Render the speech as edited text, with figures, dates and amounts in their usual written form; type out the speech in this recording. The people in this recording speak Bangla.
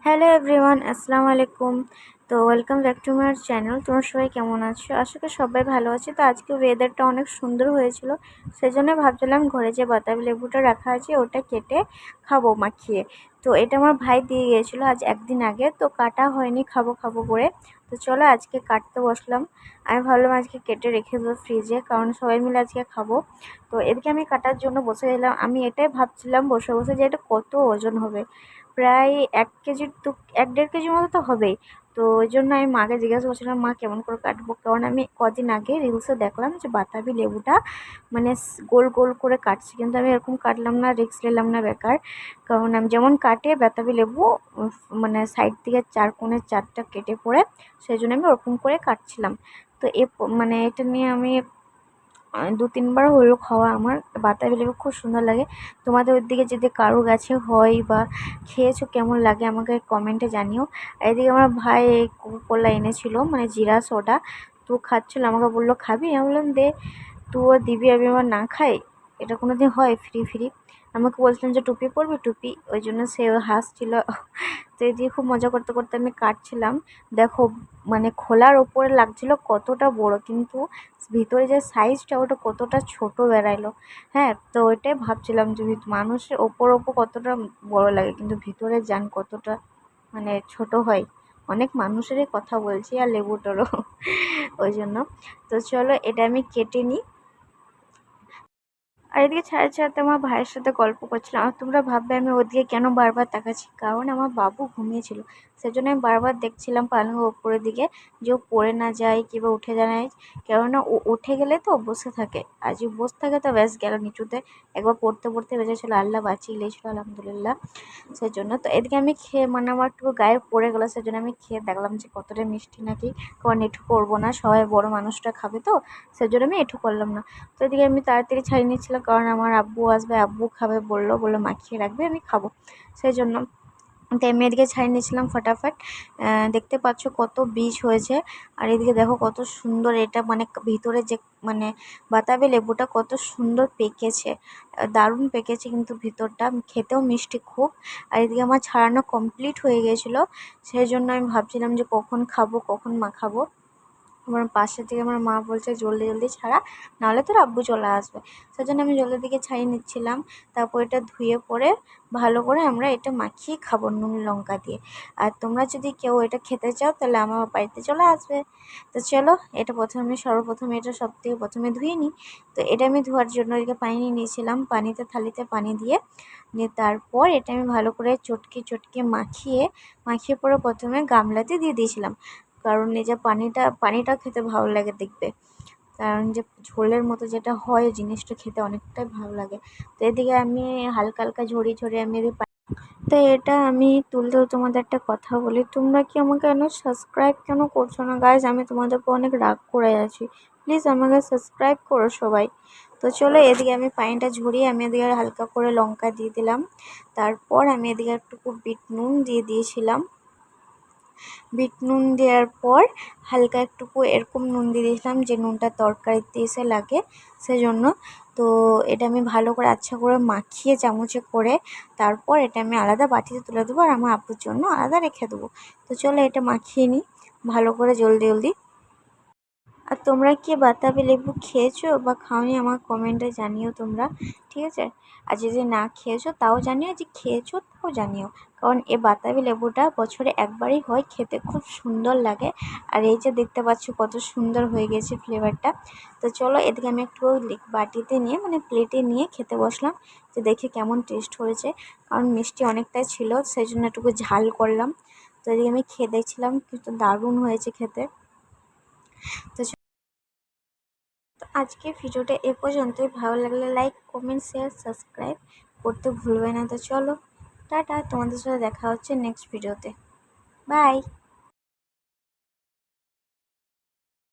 হ্যালো এভরিওয়ান, আসসালামু আলাইকুম। তো welcome back to my channel. তোমরা সবাই কেমন আছো? আশা করি সবাই ভালো আছে। তো আজকে ওয়েদারটা অনেক সুন্দর হয়েছিল, সেজন্য ভাবছিলাম ঘরে যে বাতাবি লেবুটা রাখা আছে ওটা কেটে খাবো মাখিয়ে। তো এটা আমার ভাই দিয়ে গিয়েছিলো আজ একদিন আগে, তো কাটা হয়নি, খাবো খাবো করে। তো চলো আজকে কাটতে বসলাম। আমি ভাবলাম আজকে কেটে রেখে দেবো ফ্রিজে, কারণ সবাই মিলে আজকে খাবো। তো এদিকে আমি কাটার জন্য বসে গেলাম। আমি এটাই ভাবছিলাম বসে বসে যে এটা কত ওজন হবে। প্রায় 1 কেজির তো 1-1.5 কেজির মতো তো হবেই। তো ওই জন্য আমি মাকে জিজ্ঞাসা করছিলাম, মা কেমন করে কাটবো, কারণ আমি কদিন আগে রিলসে দেখলাম যে বাতাবি লেবুটা মানে গোল গোল করে কাটছে, কিন্তু আমি এরকম কাটলাম না, রিস্ক নিলাম না বেকার। কারণ আমি যেমন কাটে বাতাবি লেবু মানে সাইড থেকে 4 কোণে 4টা কেটে পড়ে, সেই জন্য আমি ওরকম করে কাটছিলাম। তো মানে এটা নিয়ে আমি 2-3 বার হলো খাওয়া আমার। বাতাবি লেবু খুব সুন্দর লাগে। তোমাদের ওদিকে যদি কারো গাছে হয় বা খেয়েছো কেমন লাগে আমাকে কমেন্টে জানিও। আর এদিকে আমার ভাই কোলা এনেছিল, মানে জিরা সোডা, তো খাচ্ছিল, আমাকে বললো খাবি? আমি বললাম দে, তুইও দিবি, আমি আবার না খাই? এটা কোনোদিন হয় ফ্রি ফ্রি? আমাকে বলছিলাম যে টুপি পরবি, টুপি, ওই জন্য সে হাসছিল। তো এদিকে খুব মজা করতে করতে আমি কাটছিলাম। দেখো, মানে খোলার ওপরে লাগছিল কতটা বড়, কিন্তু ভিতরে যে সাইজটা ওটা কতটা ছোট বেরাইলো। হ্যাঁ, তো ওইটাই ভাবছিলাম যে মানুষের ওপর কতটা বড় লাগে, কিন্তু ভিতরে যান কতটা মানে ছোট হয়। অনেক মানুষেরই কথা বলছি, আর লেবুটারও। ওই জন্য। তো চলো এটা আমি কেটে নিই। আর এদিকে ছাড়াতে ছাড়াতে আমার ভাইয়ের সাথে গল্প করছিলাম। আর তোমরা ভাববে আমি ওদিকে কেন বারবার তাকাচ্ছি, কারণ আমার বাবু ঘুমিয়েছিল, সেজন্য আমি বারবার দেখছিলাম পালঙের ওপরের দিকে, যে ও পড়ে না যায় কিংবা উঠে যায়। কেননা ও উঠে গেলে তো বসে থাকে, আর যদি বসে থাকে তো ব্যাস গেল নিচুতে। একবার পড়তে পড়তে বেঁচেছিল, আল্লাহ বাঁচিয়ে লিয়েছিল, আলহামদুলিল্লাহ। সেজন্য তো এদিকে আমি খেয়ে, মানে আমার একটু গায়ে পড়ে গেলো, সেজন্য আমি খেয়ে দেখলাম যে কতটা মিষ্টি নাকি। কারণ এটু করবো না, সবাই বড় মানুষটা খাবে, তো সেজন্য আমি এটু করলাম না। তো এদিকে আমি তাড়াতাড়ি ছাড়িয়ে নিচ্ছিলাম, কারণ আমার আব্বু আসবে, আব্বু খাবে বললো মাখিয়ে রাখবে, আমি খাবো, সেই জন্য। তো আমি এদিকে ছাড়িয়ে নিয়েছিলাম ফটাফট। দেখতে পাচ্ছ কত বীজ হয়েছে। আর এদিকে দেখো কত সুন্দর এটা, মানে ভিতরে যে মানে বাতাবি লেবুটা কত সুন্দর পেকেছে, দারুণ পেকেছে, কিন্তু ভিতরটা খেতেও মিষ্টি খুব। আর এদিকে আমার ছাড়ানো কমপ্লিট হয়ে গিয়েছিলো, সেই জন্য আমি ভাবছিলাম যে কখন খাবো, কখন মাখাবো। আমার পাশে থেকে আমার মা বলছে জলদি জলদি ছাড়া, নাহলে তোর আব্বু চলে আসবে। সেজন্য আমি জলদি দিকে ছাড়িয়ে নিচ্ছিলাম। তারপর এটা ধুয়ে পরে ভালো করে আমরা এটা মাখিয়ে খাবো নুন লঙ্কা দিয়ে। আর তোমরা যদি কেউ এটা খেতে চাও তাহলে আমার বাড়িতে চলে আসবে। তো চলো, এটা সর্বপ্রথমে এটা সবথেকে প্রথমে ধুয়ে নিই। তো এটা আমি ধোয়ার জন্য এদিকে পানি নিয়ে নিয়েছিলাম, থালিতে পানি দিয়ে তারপর এটা আমি ভালো করে চটকে চটকে মাখিয়ে পরে প্রথমে গামলাতে দিয়ে দিয়েছিলাম। কারণ এই যে পানিটা খেতে ভালো লাগে দেখবে, কারণ যে ঝোলের মতো যেটা হয় জিনিসটা খেতে অনেকটাই ভালো লাগে। তো এদিকে আমি হালকা হালকা ঝরিয়ে আমি তো এটা আমি তুলতে তোমাদের একটা কথা বলি, তোমরা কি আমাকে কেন সাবস্ক্রাইব কেন করছো না গাইজ? আমি তোমাদেরকে অনেক রাগ করে আছি, প্লিজ আমাকে সাবস্ক্রাইব করো সবাই। তো চলো, এদিকে আমি পানিটা ঝরিয়ে আমি এদিকে হালকা করে লঙ্কা দিয়ে দিলাম। তারপর আমি এদিকে একটু বিট নুন দিয়ে দিয়েছিলাম। বিট নুন দেওয়ার পর হালকা একটুকু এরকম নুন দিয়ে দিয়েছিলাম, যে নুনটা তরকারিতে এসে লাগে, সেজন্য। তো এটা আমি ভালো করে আচ্ছা করে মাখিয়ে চামচে করে তারপর এটা আমি আলাদা বাটিতে তুলে দেবো, আর আমার আব্বুর জন্য আলাদা রেখে দেবো। তো চলো এটা মাখিয়ে নিই ভালো করে জলদি জলদি। আর তোমরা কি বাতাবি লেবু খেয়েছো বা খাওনি আমার কমেন্টে জানিও তোমরা, ঠিক আছে? আর যদি না খেয়েছো তাও জানিও, যে খেয়েছো তাও জানিও। কারণ এই বাতাবি লেবুটা বছরে একবারই হয়, খেতে খুব সুন্দর লাগে। আর এই যে দেখতে পাচ্ছ কত সুন্দর হয়ে গেছে ফ্লেভারটা। তো চলো এদিকে আমি একটু বাটিতে নিয়ে, মানে প্লেটে নিয়ে খেতে বসলাম, যে দেখে কেমন টেস্ট হয়েছে। কারণ মিষ্টি অনেকটাই ছিল, সেই জন্য একটু ঝাল করলাম। তো এদিকে আমি খেয়ে দেখছিলাম, কিন্তু দারুণ হয়েছে খেতে। তো আজকে ভিডিওটা এ পর্যন্তই। ভালো লাগলে লাইক, কমেন্ট, শেয়ার, সাবস্ক্রাইব করতে ভুলবে না। তো চলো টাটা, তোমাদের সাথে দেখা হচ্ছে নেক্সট ভিডিওতে। বাই।